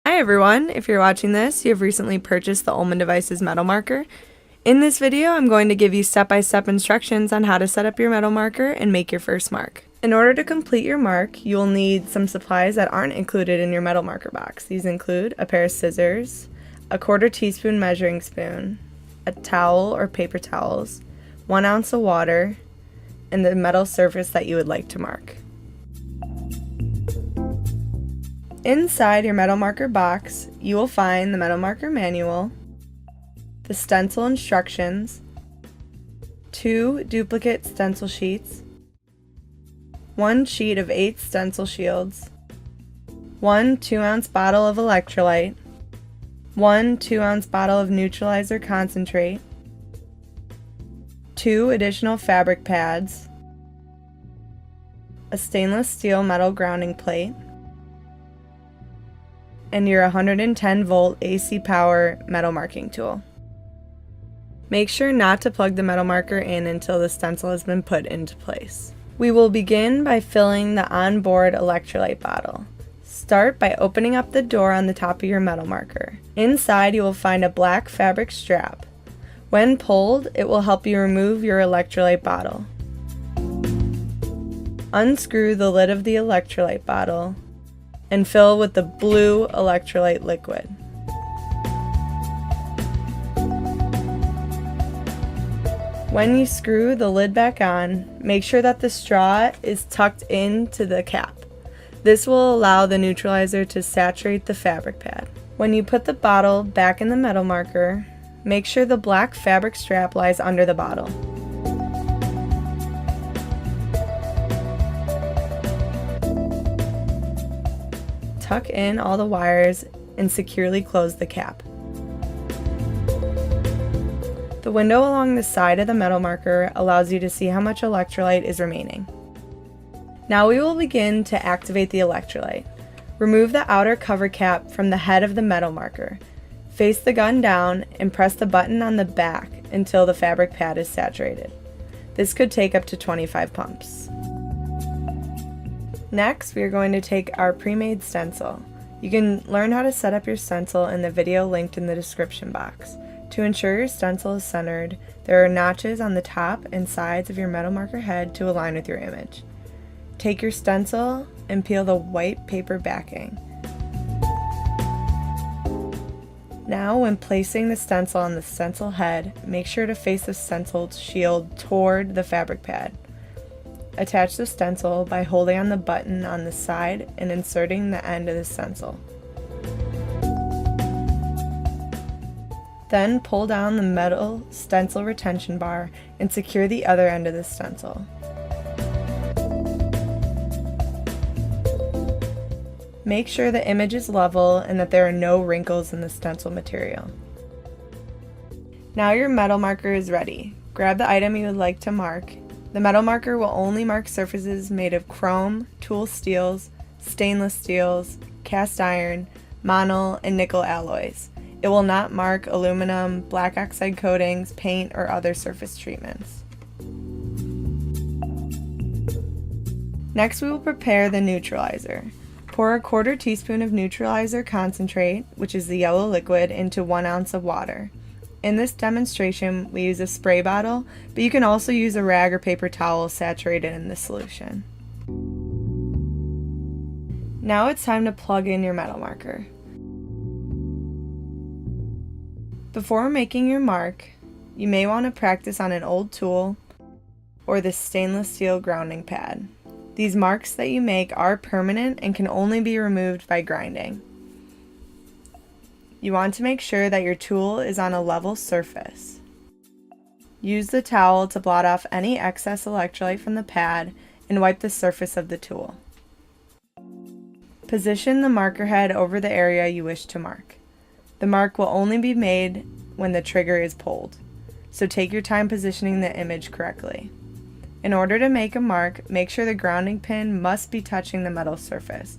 Hi everyone, if you're watching this, you have recently purchased the ULLMAN Devices Metal Marker. In this video, I'm going to give you step-by-step instructions on how to set up your metal marker and make your first mark. In order to complete your mark, you will need some supplies that aren't included in your metal marker box. These include a pair of scissors, a 1/4 teaspoon measuring spoon, a towel or paper towels, 1 ounce of water, and the metal surface that you would like to mark. Inside your metal marker box, you will find the metal marker manual, the stencil instructions, 2 duplicate stencil sheets, 1 sheet of 8 stencil shields, 1 2-ounce bottle of electrolyte, 1 2-ounce bottle of neutralizer concentrate, 2 additional fabric pads, a stainless steel metal grounding plate, and your 110 volt AC power metal marking tool. Make sure not to plug the metal marker in until the stencil has been put into place. We will begin by filling the onboard electrolyte bottle. Start by opening up the door on the top of your metal marker. Inside you will find a black fabric strap. When pulled, it will help you remove your electrolyte bottle. Unscrew the lid of the electrolyte bottle and fill with the blue electrolyte liquid. When you screw the lid back on, make sure that the straw is tucked into the cap. This will allow the neutralizer to saturate the fabric pad. When you put the bottle back in the metal marker, make sure the black fabric strap lies under the bottle. Tuck in all the wires and securely close the cap. The window along the side of the metal marker allows you to see how much electrolyte is remaining. Now we will begin to activate the electrolyte. Remove the outer cover cap from the head of the metal marker. Face the gun down and press the button on the back until the fabric pad is saturated. This could take up to 25 pumps. Next, we are going to take our pre-made stencil. You can learn how to set up your stencil in the video linked in the description box. To ensure your stencil is centered, there are notches on the top and sides of your metal marker head to align with your image. Take your stencil and peel the white paper backing. Now, when placing the stencil on the stencil head, make sure to face the stencil shield toward the fabric pad. Attach the stencil by holding on the button on the side and inserting the end of the stencil. Then pull down the metal stencil retention bar and secure the other end of the stencil. Make sure the image is level and that there are no wrinkles in the stencil material. Now your metal marker is ready. Grab the item you would like to mark. The metal marker will only mark surfaces made of chrome, tool steels, stainless steels, cast iron, mono, and nickel alloys. It will not mark aluminum, black oxide coatings, paint, or other surface treatments. Next, we will prepare the neutralizer. Pour a 1/4 teaspoon of neutralizer concentrate, which is the yellow liquid, into 1 ounce of water. In this demonstration, we use a spray bottle, but you can also use a rag or paper towel saturated in the solution. Now it's time to plug in your metal marker. Before making your mark, you may want to practice on an old tool or the stainless steel grounding pad. These marks that you make are permanent and can only be removed by grinding. You want to make sure that your tool is on a level surface. Use the towel to blot off any excess electrolyte from the pad and wipe the surface of the tool. Position the marker head over the area you wish to mark. The mark will only be made when the trigger is pulled, so take your time positioning the image correctly. In order to make a mark, make sure the grounding pin must be touching the metal surface,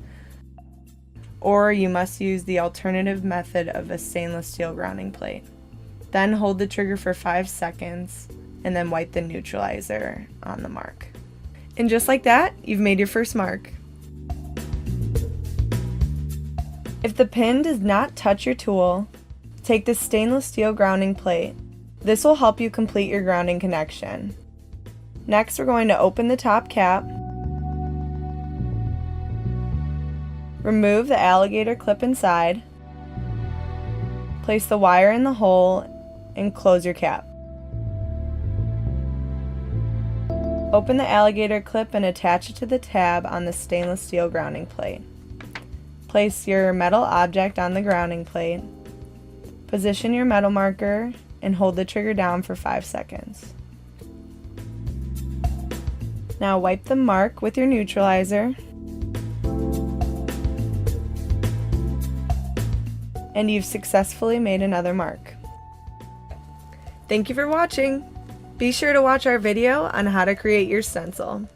or you must use the alternative method of a stainless steel grounding plate. Then hold the trigger for 5 seconds and then wipe the neutralizer on the mark. And just like that, you've made your first mark. If the pin does not touch your tool, take the stainless steel grounding plate. This will help you complete your grounding connection. Next, we're going to open the top cap, remove the alligator clip inside, place the wire in the hole, and close your cap. Open the alligator clip and attach it to the tab on the stainless steel grounding plate. Place your metal object on the grounding plate, position your metal marker, and hold the trigger down for 5 seconds. Now wipe the mark with your neutralizer, and you've successfully made another mark. Thank you for watching! Be sure to watch our video on how to create your stencil.